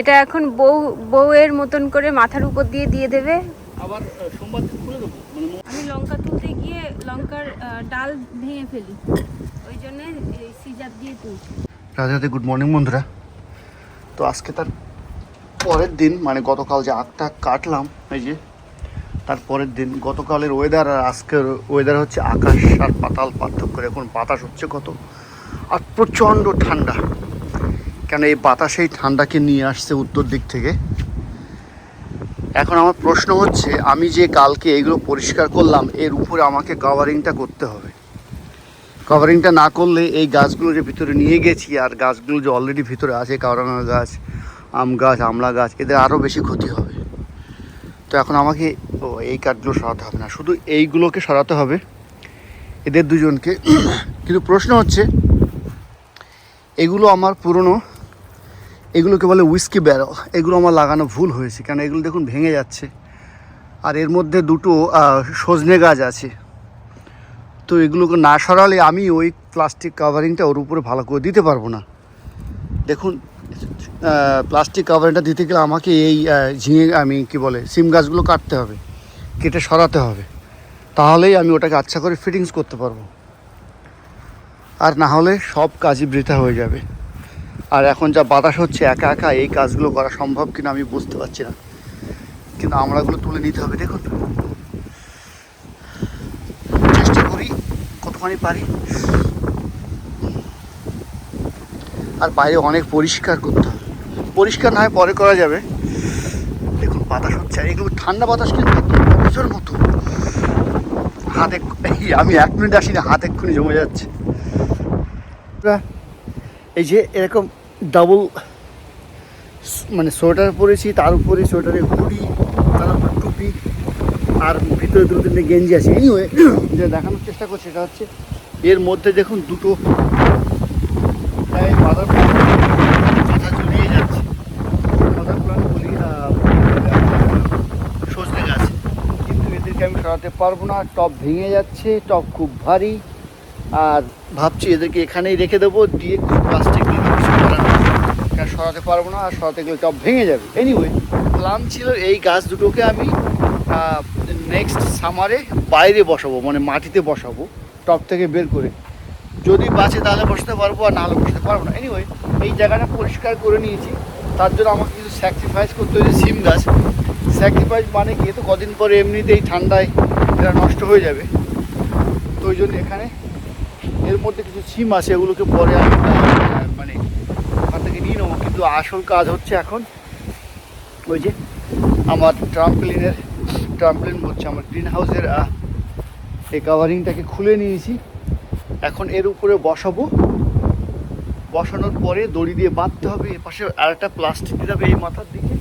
এটা এখন বউয়ের মতন করে মাথার উপর দিয়ে দিয়ে দেবে। আবার সোমবার খুলে দেবো। আমি লঙ্কা তুলতে গিয়ে লঙ্কার ডাল ভেঙে ফেলি, ওই জন্য সিজার দিয়ে তুলছি। রাধে গুড মর্নিং বন্ধুরা। তো আজকে তার পরের দিন, মানে গতকাল যে আখটা কাটলাম, এই যে তার পরের দিন। গতকালের ওয়েদার আর আজকের ওয়েদার হচ্ছে আকাশ আর পাতাল পার্থক্য। এখন বাতাস হচ্ছে কত, আর প্রচণ্ড ঠান্ডা। কেন এই বাতাসেই ঠান্ডাকে নিয়ে আসছে উত্তর দিক থেকে। এখন আমার প্রশ্ন হচ্ছে, আমি যে কালকে এগুলো পরিষ্কার করলাম, এর উপরে আমাকে কভারিংটা করতে হবে। কভারিংটা না করলে এই গাছগুলো যে ভিতরে নিয়ে গেছি, আর গাছগুলো যে অলরেডি ভিতরে আছে, কাওরাঙা গাছ, আম গাছ, আমলা গাছ, এদের আরও বেশি ক্ষতি হবে। তো এখন আমাকে এই কাঠগুলো সরাতে হবে না, শুধু এইগুলোকে সরাতে হবে, এদের দুজনকে। কিন্তু প্রশ্ন হচ্ছে, এগুলো আমার পুরনো, এগুলোকে বলে হুইস্কি ব্যারেল, এগুলো আমার লাগানো ভুল হয়েছে। কেন এগুলো দেখুন ভেঙে যাচ্ছে, আর এর মধ্যে দুটো সজনে গাছ আছে। তো এগুলোকে না সরালে আমি ওই প্লাস্টিক কাভারিংটা ওর উপরে ভালো করে দিতে পারবো না। দেখুন, প্লাস্টিক কাভারিংটা দিতে গেলে আমাকে এই সিম গাছগুলো কাটতে হবে, কেটে সরাতে হবে, তাহলেই আমি ওটাকে আচ্ছা করে ফিটিংস করতে পারবো। আর না হলে সব কাজই বৃথা হয়ে যাবে। আর এখন যা বাতাস হচ্ছে, একা একা এই কাজগুলো করা সম্ভব কিনা আমি বুঝতে পারছি না, কিন্তু আমরাগুলো তুলে নিতে হবে। দেখুন, চেষ্টা করি কতখানি পারি। আর বাইরে অনেক পরিষ্কার করতে হবে, পরিষ্কার না হয় পরে করা যাবে। দেখুন বাতাস হচ্ছে, আর এগুলো ঠান্ডা বাতাস, কিন্তু বরফের মতো। হাতে আমি 1 মিনিট আসিনি, হাত এক্ষুনি জমে যাচ্ছে। এই যে এরকম ডাবল সোয়েটার পরেছি, তার উপরে সোয়েটারের হুডি, তার উপর টুপি, আর ভিতরে 2-3টে গেঞ্জি আছে। এনিওয়ে, যেটা দেখানোর চেষ্টা করছি সেটা হচ্ছে, এর মধ্যে দেখুন দুটো মাথা ঝুলিয়ে যাচ্ছে। মাথাগুলো আমি বলি সজনে গাছ, কিন্তু এদেরকে আমি সরাতে পারবো না। টব ভেঙে যাচ্ছে, টব খুব ভারী। আর ভাবছি এদেরকে এখানেই রেখে দেবো, দিয়ে প্লাস্টিক দিয়ে সরাতে পারবো না, আর সরাতে গেলে টব ভেঙে যাবে। এনিওয়ে, প্ল্যান ছিল এই গাছ দুটোকে আমি নেক্সট সামারে বাইরে বসাবো, মানে মাটিতে বসাবো, টব থেকে বের করে। যদি বাঁচে তাহলে বসাতে পারবো, আর নাহলে বসাতে পারবো না। এনিওয়ে, এই জায়গাটা পরিষ্কার করে নিয়েছি, তার জন্য আমাকে কিছু স্যাক্রিফাইস করতে হয়েছে। সিম গাছ স্যাক্রিফাইস মানে কি, তো কদিন পরে এমনিতেই ঠান্ডায় এরা নষ্ট হয়ে যাবে। তো ওই জন্য এখানে এর মধ্যে কিছু সিম আছে, এগুলোকে পরে আমি ওখান থেকে নিয়ে নেবো। কিন্তু আসল কাজ হচ্ছে এখন ওই যে আমার ট্রাম্পলিন হচ্ছে আমার গ্রিন হাউসের এই কাভারিংটাকে খুলে নিয়েছি। এখন এর উপরে বসাবো, বসানোর পরে দড়ি দিয়ে বাঁধতে হবে। এর পাশে আরেকটা প্লাস্টিক দিতে হবে এই মাথার দিকে,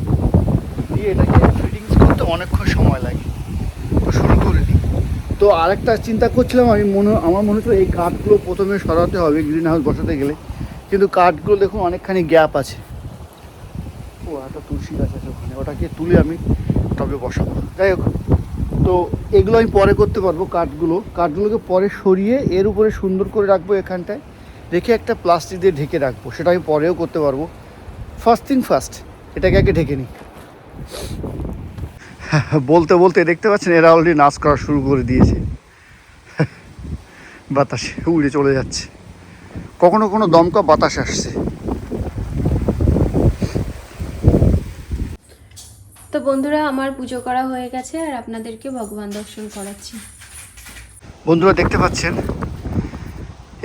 দিয়ে এটাকে ফিটিংস করতে অনেকক্ষণ সময় লাগে। তো শুরু করে দিই। তো আরেকটা চিন্তা করছিলাম, আমার মনে হচ্ছে এই কাঠগুলো প্রথমে সরাতে হবে গ্রিন হাউস বসাতে গেলে, কিন্তু কাঠগুলো দেখুন অনেকখানি গ্যাপ আছে। একটা তুলসী গাছ আছে ওখানে, ওটাকে তুলে আমি টবে বসাবো। যাই হোক, তো এগুলো আমি পরে করতে পারবো। কাঠগুলোকে পরে সরিয়ে এর উপরে সুন্দর করে রাখবো, এখানটায় রেখে একটা প্লাস্টিক দিয়ে ঢেকে রাখবো। সেটা আমি পরেও করতে পারবো। ফার্স্ট থিং ফার্স্ট, এটাকে আগে ঢেকে নিই। বলতে বলতে দেখতে পাচ্ছেন, এরা অলরেডি নাচ করা শুরু করে দিয়েছে। বাতাসে উড়ে চলে যাচ্ছে, কখনো কোনো দমকা বাতাস আসছে। তো বন্ধুরা, আমার পুজো করা হয়ে গেছে, আর আপনাদেরকে ভগবান দর্শন করাচ্ছি। বন্ধুরা দেখতে পাচ্ছেন,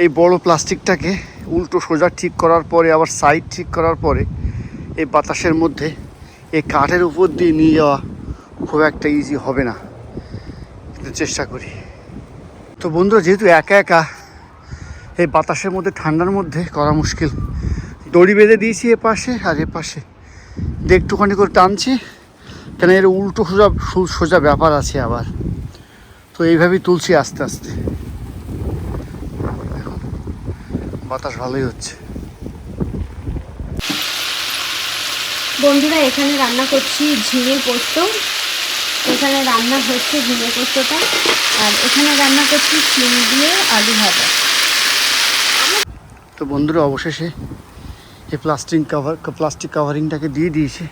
এই বড় প্লাস্টিকটাকে উল্টো সোজা ঠিক করার পরে, আবার সাইড ঠিক করার পরে, এই বাতাসের মধ্যে এই কাঠের উপর দিয়ে নিয়ে যাওয়া খুব একটা ইজি হবে না, কিন্তু চেষ্টা করি। তো বন্ধুরা, যেহেতু একা একা এই বাতাসের মধ্যে, ঠান্ডার মধ্যে করা মুশকিল, দড়ি বেঁধে দিয়েছি এপাশে, আর এপাশে দিয়ে একটুখানি করে টানছি, কেন এর উল্টো সোজা ব্যাপার আছে আবার। তো এইভাবেই তুলছি আস্তে আস্তে। বাতাস ভালোই হচ্ছে। বন্ধুরা, এখানে রান্না করছি ঝিঙে পোস্ত। এখানে রান্না হচ্ছে ঝিঙে পোস্তটা, আর এখানে রান্না করছি সিম দিয়ে আলু ভাজা। তো বন্ধুরা, অবশেষে এই প্লাস্টিক কাভারিংটাকে দিয়ে দিয়েছি,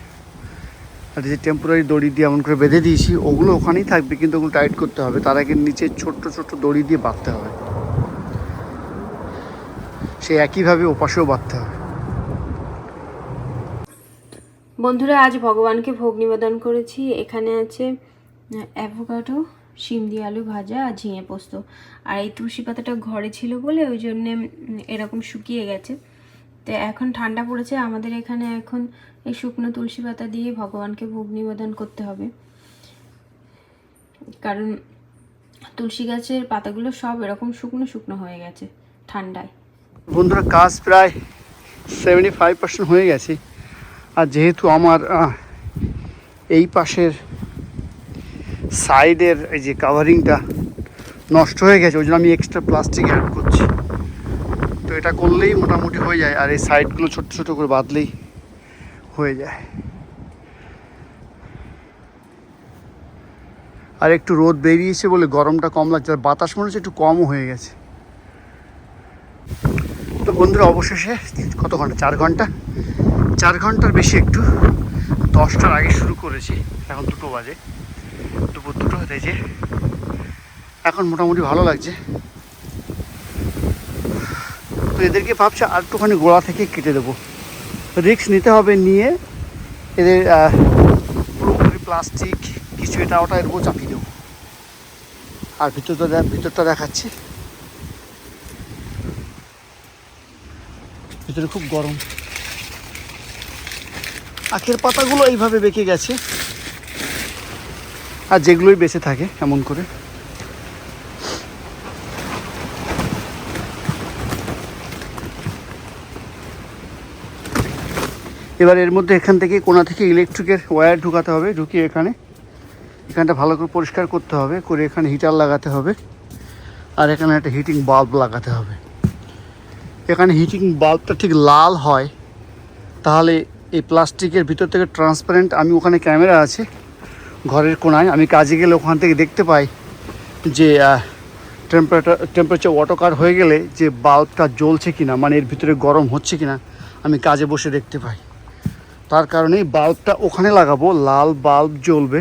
আর যে টেম্পোরারি দড়ি দিয়ে এমন করে বেঁধে দিয়েছি, ওগুলো ওখানেই থাকবে, কিন্তু ওগুলো টাইট করতে হবে। তার আগে নিচে ছোট্ট ছোট্ট দড়ি দিয়ে বাঁধতে হবে, সেই একইভাবে ওপাশেও বাঁধতে হবে। বন্ধুরা, আজ ভগবানকে ভোগ নিবেদন করেছি। এখানে আছে অ্যাভোকাডো, শিম দিয়ে আলু ভাজা আর ঝিঙে পোস্ত। আর এই তুলসী পাতাটা ঘরে ছিল বলে ওই জন্যে এরকম শুকিয়ে গেছে। তো এখন ঠান্ডা পড়েছে, আমাদের এখানে এখন এই শুকনো তুলসী পাতা দিয়ে ভগবানকে ভোগ নিবেদন করতে হবে, কারণ তুলসী গাছের পাতাগুলো সব এরকম শুকনো শুকনো হয়ে গেছে ঠান্ডায়। বন্ধুরা, কাজ প্রায় 75% হয়ে গেছে। আর যেহেতু আমার এই পাশের সাইডের এই যে কাভারিংটা নষ্ট হয়ে গেছে, ওই জন্য আমি এক্সট্রা প্লাস্টিক অ্যাড করছি। তো এটা করলেই মোটামুটি হয়ে যায়, আর এই সাইডগুলো ছোট ছোট করে বাঁধলেই হয়ে যায়। আর একটু রোদ বেরিয়েছে বলে গরমটা কম লাগছে, আর বাতাস মনে হচ্ছে একটু কমও হয়ে গেছে। তো বন্ধুরা, অবশেষে কত ঘন্টা, 4 ঘন্টার বেশি একটু, 10টার আগে শুরু করেছি, এখন 2টো বাজে, দুপুর 2টো হতে যে এখন মোটামুটি ভালো লাগছে। তো এদেরকে ভাবছি আর একটুখানি গোড়া থেকে কেটে দেবো, রিস্ক নিতে হবে, নিয়ে এদের পুরোপুরি প্লাস্টিক কিছু এটা ওটা এর উপর চাপিয়ে দেবো। আর ভিতরটা দেখাচ্ছি, ভিতরে খুব গরম। আখের পাতাগুলো এইভাবে বেঁকে গেছে, আর যেগুলোই বেঁচে থাকে এমন করে। এবার এর মধ্যে এখান থেকে কোণা থেকে ইলেকট্রিকের ওয়্যার ঢুকাতে হবে, ঢুকিয়ে এখানটা ভালো করে পরিষ্কার করতে হবে, করে এখানে হিটার লাগাতে হবে, আর এখানে একটা হিটিং বাল্ব লাগাতে হবে। এখানে হিটিং বাল্বটা ঠিক লাল হয়, তাহলে এই প্লাস্টিকের ভিতর থেকে ট্রান্সপারেন্ট, আমি ওখানে ক্যামেরা আছে ঘরের কোণায়, আমি কাজে গেলে ওখান থেকে দেখতে পাই যে টেম্পারেচার অটোকার হয়ে গেলে যে বাল্বটা জ্বলছে কিনা, মানে এর ভিতরে গরম হচ্ছে কিনা, আমি কাজে বসে দেখতে পাই। তার কারণেই বাল্বটা ওখানে লাগাবো, লাল বাল্ব জ্বলবে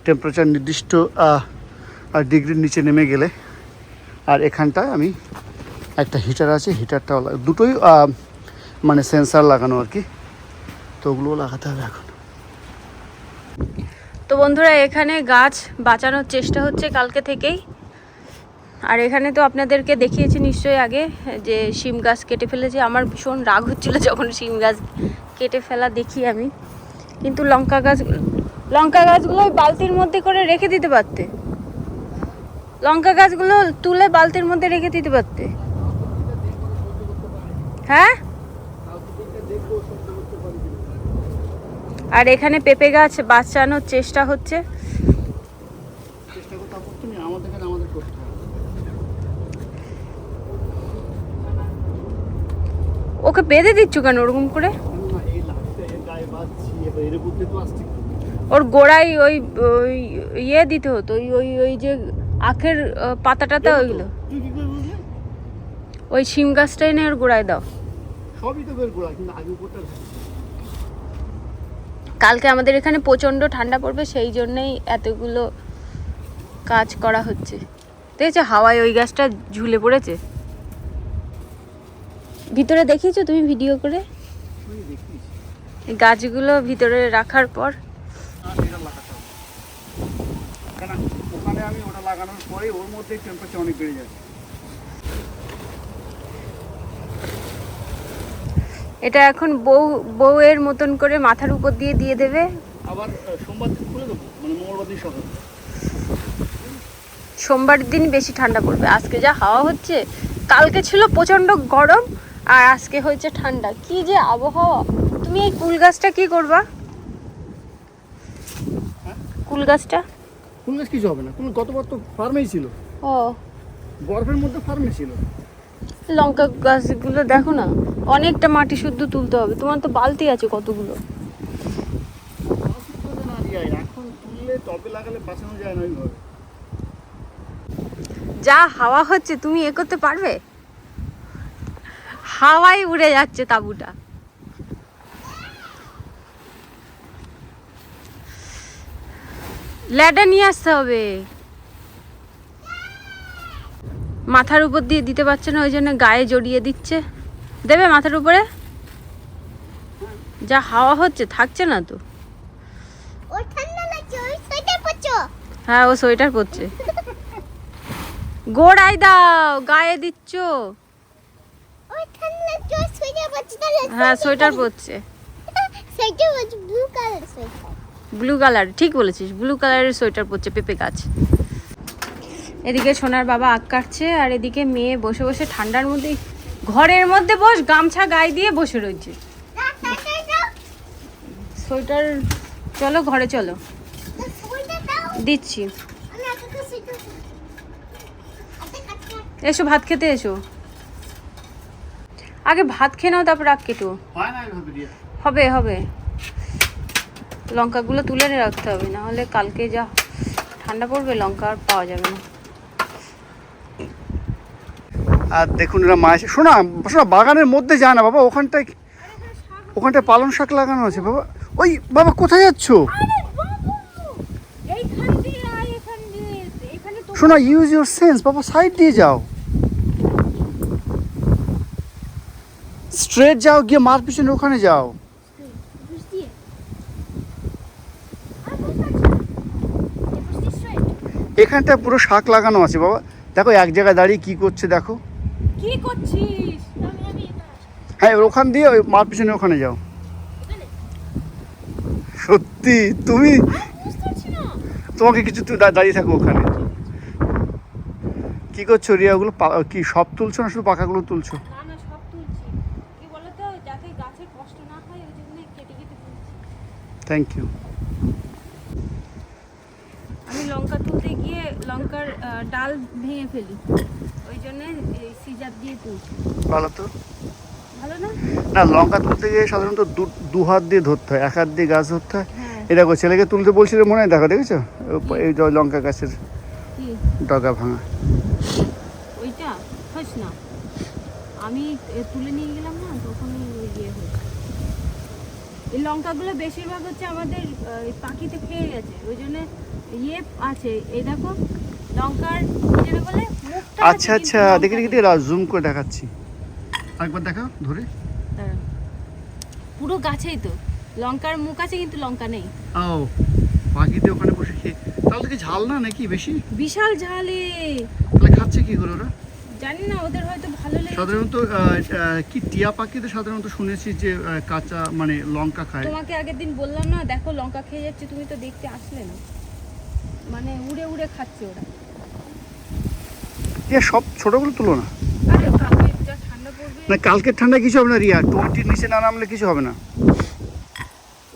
টেম্পারেচার নির্দিষ্ট ডিগ্রির নিচে নেমে গেলে। আর এখানটায় আমি একটা হিটার আছে, হিটারটাও দুটোই মানে সেন্সার লাগানো আর কি, তো ওগুলোও লাগাতে হবে এখন। তো বন্ধুরা, এখানে গাছ বাঁচানোর চেষ্টা হচ্ছে কালকে থেকেই। আর এখানে তো আপনাদেরকে দেখিয়েছি নিশ্চয়ই আগে যে শিম গাছ কেটে ফেলেছে। আমার ভীষণ রাগ হচ্ছিল যখন শিম গাছ কেটে ফেলা দেখি আমি, কিন্তু লঙ্কা গাছগুলো ওই বালতির মধ্যে করে রেখে দিতে পারতে, লঙ্কা গাছগুলো তুলে বালতির মধ্যে রেখে দিতে পারতে। হ্যাঁ, আর এখানে পেঁপে গাছ বাঁচানোর চেষ্টা হচ্ছে। ওকে বেঁধে দিচ্ছ কেন ওরকম করে? ওর গোড়ায় ওই ইয়ে দিতে হতো, ওই যে আখের পাতা টাতা, ওইগুলো ওই শিম গাছটাই না ওর গোড়ায় দাও। কালকে আমাদের এখানে প্রচণ্ড ঠান্ডা পড়বে, সেই জন্যই এতগুলো কাজ করা হচ্ছে। দেখেছো হাওয়ায় ওই গাছটা ঝুলে পড়েছে। ভিতরে দেখিয়েছো তুমি ভিডিও করে? গাছগুলো ভিতরে রাখার পর ওখানে আমি ওটা লাগানোর পরে ওর মধ্যে টেম্পারেচার অনেক বেড়ে যাচ্ছে। এটা এখন বউয়ের মতন করে মাথার উপর দিয়ে দেবে। আবার সোমবার দিন খুলে দেবো, মানে মঙ্গলবার দিন সকাল। সোমবার দিন বেশি ঠান্ডা পড়বে। আজকে যা হাওয়া হচ্ছে, কালকে ছিল প্রচণ্ড গরম, আর আজকে হয়েছে ঠান্ডা। কি যে আবহাওয়া! তুমি এই কুল গাছটা কি করবা? কুল গাছ কিছু হবে না, কুল গতবার তো ফার্মেই ছিল। ও, বরফের মধ্যে ফার্মে ছিল। লঙ্কা গাছগুলো দেখো না, অনেকটা মাটি শুদ্ধ তুলতে হবে। তোমার তো বালতি আছে কতগুলো। এখন তুললে টবে লাগালে বাঁচানো যায় না ওইভাবে। যা হাওয়া হচ্ছে তুমি এ করতে পারবে? হাওয়ায় উড়ে যাচ্ছে তাঁবুটা। ল্যাডার নিয়ে আসতে হবে। মাথার উপর দিয়ে দিতে পারছে না, ওই জন্য গায়ে জড়িয়ে দিচ্ছে। দেবে মাথার উপরে? যা হাওয়া হচ্ছে থাকছে না তো। হ্যাঁ, ও সোয়েটার পরছে। গোড়ায় দাও, গায়ে দিচ্ছ। হ্যাঁ, সোয়েটার পরছে। ব্লু কালার, ঠিক বলেছিস, ব্লু কালারের সোয়েটার পরছে পেঁপে গাছ। এদিকে সোনার বাবা আগ কাটছে, আর এদিকে মেয়ে বসে বসে ঠান্ডার মধ্যে ঘরের মধ্যে বস, গামছা গায়ে দিয়ে বসে রয়েছে। সোয়েটার, চলো ঘরে চলো, দিচ্ছি। এসো ভাত খেতে এসো। আগে ভাত খেয়ে নাও, তারপর আগ কেটো। হবে হবে, লঙ্কাগুলো তুলে রাখতে হবে, না হলে কালকে যা ঠান্ডা পড়বে লঙ্কা আর পাওয়া যাবে না। আর দেখুন এরা মা এসে, শোনা শোনা, বাগানের মধ্যে যায় না বাবা, ওখানটায় পালং শাক লাগানো আছে বাবা। ওই বাবা কোথায় যাচ্ছ? শোনা, ইউজ ইউর সেন্স বাবা, সাইড দিয়ে যাও, স্ট্রেট যাও, গিয়ে মার পিছনে ওখানে যাও। এখানটা পুরো শাক লাগানো আছে বাবা। দেখো এক জায়গায় দাঁড়িয়ে কি করছে, দেখো কি করছিস? হ্যাঁ, ওখান দিয়ে ওই মার পিছনে ওখানে যাও। সত্যি তুমি, তোমাকে কিছু দাঁড়িয়ে থাকো ওখানে। কি করছো রিয়া? ওগুলো কি সব তুলছো না শুধু পাকাগুলো তুলছো? না না, সব তুলছি। কি বলতো, যাতে গাছের কষ্ট না হয় ওই জন্য কেটে কেটে তুলছি। Thank you. আমি লঙ্কা তুলতে গিয়ে লঙ্কার ডাল ভেঙে ফেলি, ওই জন্য সিজার দিয়ে তুলছি। ভালো তো, ভালো না? না লঙ্কা তুলতে গিয়ে সাধারণত দু হাত দিয়ে ধরতে হয়, এক হাত দিয়ে গাছ ধরতে হয়। হ্যাঁ। এটা ছেলেকে তুলতে বলছিল মনে হয়, দেখো দেখেছো এই লঙ্কা গাছের কি ডগা ভাঙা। ওইটা হোস না, আমি তুলে নিয়ে গেলাম না, তখনই ইয়ে হয়েছে। এই লঙ্কাগুলো বেশিরভাগ হচ্ছে আমাদের পাখিতে খেয়ে গেছে, ওই জন্য ইয়ে আছে। এই দেখো লঙ্কার যেটা বলে মুখটা। আচ্ছা আচ্ছা, দেখে দেখে জুম করে দেখাচ্ছি, আরেকবার দেখা ধরে। দাঁড়াও, পুরো গাছেই তো লঙ্কার মুখ আছে, কিন্তু লঙ্কা নেই। ও, পাখিতে ওখানে বসে খেয়ে, তাহলে কি ঝাল না নাকি বেশি? বিশাল ঝালে। তাহলে খাচ্ছে কি করে ওরা? জানি না, ওদের হয়তো ভালো লাগে। সাধারণত কি টিয়া পাখিতে সাধারণত শুনেছি যে কাঁচা মানে লঙ্কা খায়। তোমাকে আগের দিন বললাম না, দেখো লঙ্কা খেয়ে যাচ্ছে, তুমি তো দেখতে আসলে না। মানে উড়ে উড়ে খাচ্ছে ওরা। সব ছোটগুলো তুলো না। আরে কালকে যা ঠান্ডা পড়বে, না কালকের ঠান্ডা কিছু হবে না রিয়া, 20 নিচে না নামলে কিছু হবে না।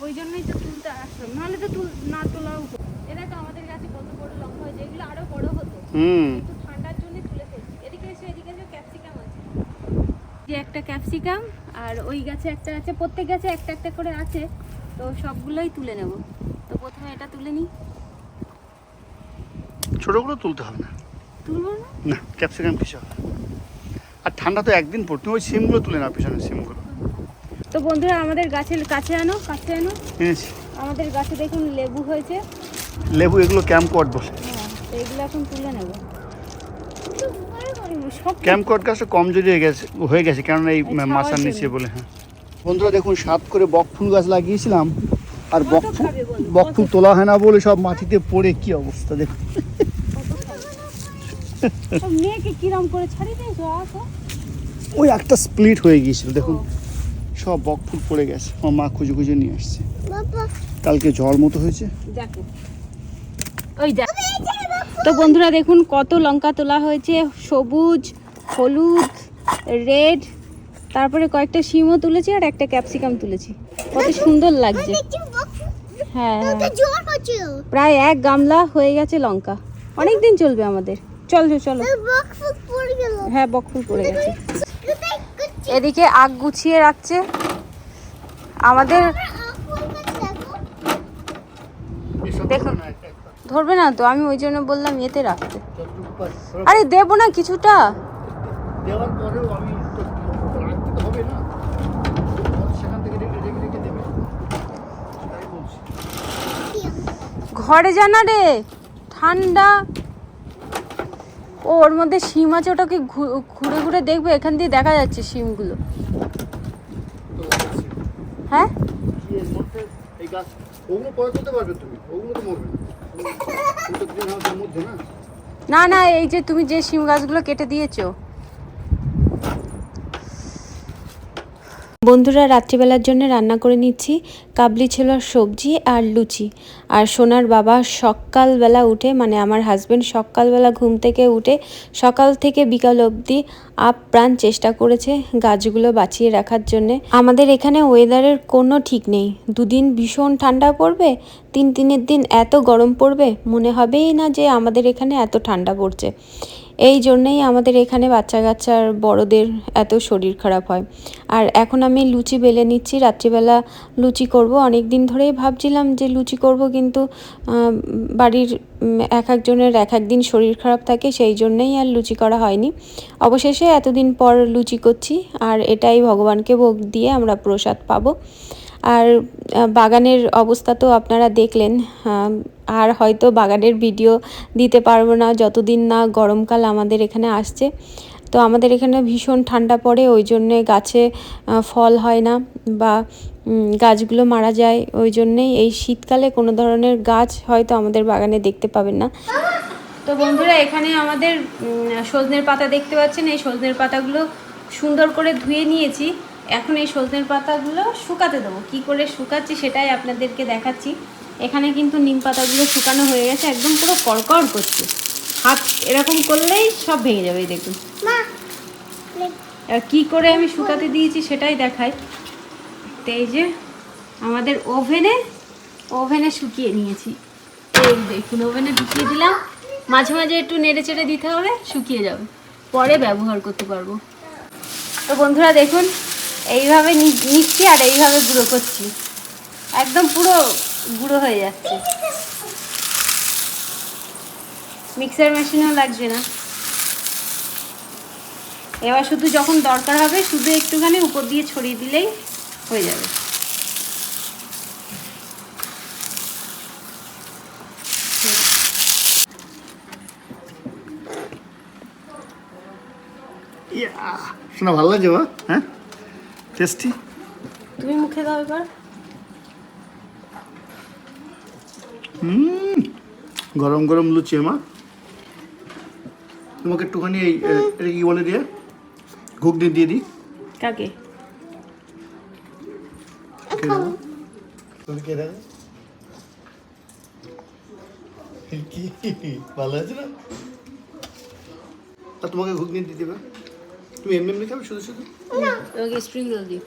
ওই জন্যই তো তুলতে আসলাম, নাহলে তো না তোলাও হতো। এটা তো আমাদের কাছে কত বড় লঙ্কা হয়েছে, এগুলো আরো বড় হতো, কিন্তু ঠান্ডার জন্য তুলে ফেলছি। এদিকে এসে, এদিকে এসে, ক্যাপসিকাম আছে, যে একটা ক্যাপসিকাম, আর ওই গাছে একটা আছে, প্রত্যেক গাছে একটা একটা করে আছে, তো সবগুলোই তুলে নেব। তো প্রথমে এটা তুলে নিই। ছোটগুলো তুলতে হবে না, তুলবো না? না ক্যাপসিকাম কিছু হবে না। আর ঠান্ডা তো একদিন পর, তুমি ওই সিমগুলো তুলে নাও, পিছনে সিমগুলো। তো বন্ধুরা, আমাদের গাছের কাছে আনো, কাছে আনো। এনেছি আমাদের গাছে দেখুন লেবু হয়েছে। লেবু, এগুলো ক্যাম্পকট বলে। হ্যাঁ, তো এগুলো এখন তুলে নেব। সব ক্যাম্পকট গাছটা কমজোরি হয়ে গেছে কারণ এই মাছার নিচে বলে। হ্যাঁ বন্ধুরা দেখুন, 7 করে বকফুল গাছ লাগিয়েছিলাম, আর বকফুল তোলা হয় না বলে সব মাটিতে পড়ে কি অবস্থা দেখুন। মেয়েকে কিরম করে ছাড়ি দিয়েছো? ওই একটা স্প্লিট হয়ে গিয়েছিল দেখুন, সব বকফুল পড়ে গেছে, আমার মা খুঁজে খুঁজে নিয়ে আসছে। কালকে জল মতো হয়েছে, দেখো ওই দেখ। তো বন্ধুরা দেখুন কত লঙ্কা তোলা হয়েছে, সবুজ, হলুদ, রেড, তারপরে কয়েকটা শিমও তুলেছি, আর একটা ক্যাপসিকাম তুলেছি। কত সুন্দর লাগছে। হ্যাঁ, প্রায় 1 গামলা হয়ে গেছে লঙ্কা, অনেক দিন চলবে আমাদের। চলো চলো। হ্যাঁ, বকফুল পড়ে গেছে। এদিকে আগ গুছিয়ে রাখছে আমাদের। দেখুন, ধরবে না তো, আমি ওই জন্য বললাম এতে রাখতে। আরে দেবো না কিছুটা। দেওয়ার পরেও আমি রাখতে তো হবে না, সেখান থেকে রেখে দেবে, তাই বলছি। ঘরে জানা রে, ঠান্ডা। ও ওর মধ্যে শিম আছে, ওটাকে ঘুরে ঘুরে দেখবে, এখান দিয়ে দেখা যাচ্ছে শিমগুলো। হ্যাঁ এই গাছ ওগুলো পরে করতে পারবে তুমি, ওগুলো তো মরবে না। না না, এই যে তুমি যে শিম গাছগুলো কেটে দিয়েছো। বন্ধুরা, রাত্রিবেলার জন্য রান্না করে নিচ্ছি কাবলি ছোলার সবজি আর লুচি। আর সোনার বাবা সকালবেলা উঠে, মানে আমার হাজব্যান্ড সকালবেলা ঘুম থেকে উঠে সকাল থেকে বিকাল অবধি আপ্রাণ চেষ্টা করেছে গাছগুলো বাঁচিয়ে রাখার জন্যে। আমাদের এখানে ওয়েদারের কোনো ঠিক নেই, দুদিন ভীষণ ঠান্ডা পড়বে, তিনের দিন এত গরম পড়বে, মনে হবেই না যে আমাদের এখানে এত ঠান্ডা পড়ছে। এই জন্যেই আমাদের এখানে বাচ্চা কাচ্চার বড়দের এত শরীর খারাপ হয়। আর এখন আমি লুচি বেলে নিচ্ছি, রাত্রিবেলা লুচি করব। অনেক দিন ধরেই ভাবছিলাম যে লুচি করব, কিন্তু বাড়ির এক একজনের এক এক দিন শরীর খারাপ থাকে, সেই জন্যেই আর লুচি করা হয়নি। অবশেষে এতদিন পর লুচি করছি, আর এটাই ভগবানকে ভোগ দিয়ে আমরা প্রসাদ পাবো। আর বাগানের অবস্থা তো আপনারা দেখলেন, আর হয়তো বাগানের ভিডিও দিতে পারবো না যতদিন না গরমকাল আমাদের এখানে আসছে। তো আমাদের এখানে ভীষণ ঠান্ডা পড়ে, ওই জন্যে গাছে ফল হয় না বা গাছগুলো মারা যায়। ওই জন্যেই এই শীতকালে কোনো ধরনের গাছ হয়তো আমাদের বাগানে দেখতে পাবেন না। তো বন্ধুরা, এখানে আমাদের সজনের পাতা দেখতে পাচ্ছেন। এই সজনের পাতাগুলো সুন্দর করে ধুয়ে নিয়েছি। এখন এই সজনের পাতাগুলো শুকাতে দেবো। কী করে শুকাচ্ছি সেটাই আপনাদেরকে দেখাচ্ছি। এখানে কিন্তু নিম পাতাগুলো শুকানো হয়ে গেছে, একদম পুরো কড়কড় করছে। হাত এরকম করলেই সব ভেঙে যাবে, দেখুন। আর কী করে আমি শুকাতে দিয়েছি সেটাই দেখাই। তো এই যে আমাদের ওভেনে শুকিয়ে নিয়েছি। এই দেখুন, ওভেনে ঢুকিয়ে দিলাম। মাঝে মাঝে একটু নেড়ে চেড়ে দিতে হবে, শুকিয়ে যাবে, পরে ব্যবহার করতে পারবো। তো বন্ধুরা দেখুন, এইভাবে নিচ্ছি আর এইভাবে গুঁড়ো করছি, একদম পুরো গুঁড়ো হয়ে যাচ্ছে। মিক্সার মেশিনও লাগছে না। এবার শুধু যখন দরকার হবে শুধু একটুখানি উপর দিয়ে ছড়িয়ে দিলেই হয়ে যাবে। শোনা ভালো লাগছে বা? হ্যাঁ, টেস্টি। তুমি মুখে দাও এবার। গরম গরম লুচি। মা তোমাকে একটুখানি এই এটা কি বলে দিয়ে ঘুগনি দিয়ে দিই। কাকে? তুমি কে দেখো কি ভালো আছে না? আর তোমাকে ঘুগনি দিয়ে দেবে, তুমি এমনি এমনি খাবে শুধু শুধু? তোমাকে স্প্রিং রোল দিই।